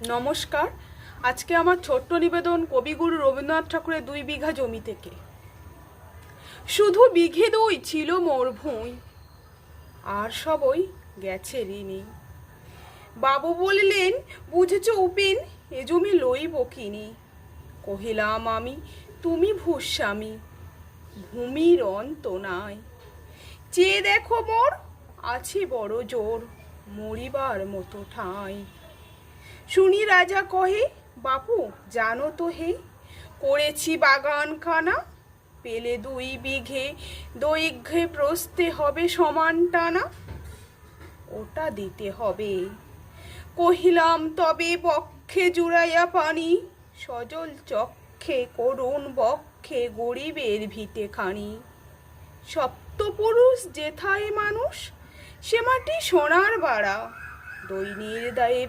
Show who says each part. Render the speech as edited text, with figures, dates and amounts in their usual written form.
Speaker 1: নমস্কার। আজকে আমার ছোট্ট নিবেদন কবিগুরু রবীন্দ্রনাথ ঠাকুরের 2 বিঘা জমি থেকে। শুধু বিঘে 2 ছিল মোর ভুঁই, আর সবই গেছে ঋণী। বাবু বলিলেন, বুঝেছ উপিন, এ জমি লইব কিনি। কহিলাম আমি, তুমি ভূস্বামী, ভূমির অন্ত নাই। চেয়ে দেখো মোর, আছে বড় জোর, মরিবার মতো ঠাঁই। শুনি রাজা কহে, বাপু জানো তো হে, করেছি বাগানখানা, পেলে 2 বিঘে, দৈর্ঘ্যে প্রস্থে হবে সমান টানা, ওটা দিতে হবে। কহিলাম তবে বক্ষে জুড়াইয়া পানি, সজল চক্ষে করুণ বক্ষে গরিবের ভিটে খানি। সপ্তপুরুষ যেথায় মানুষ, সে মাটি সোনার বাড়া, দৈন্যের দায়ে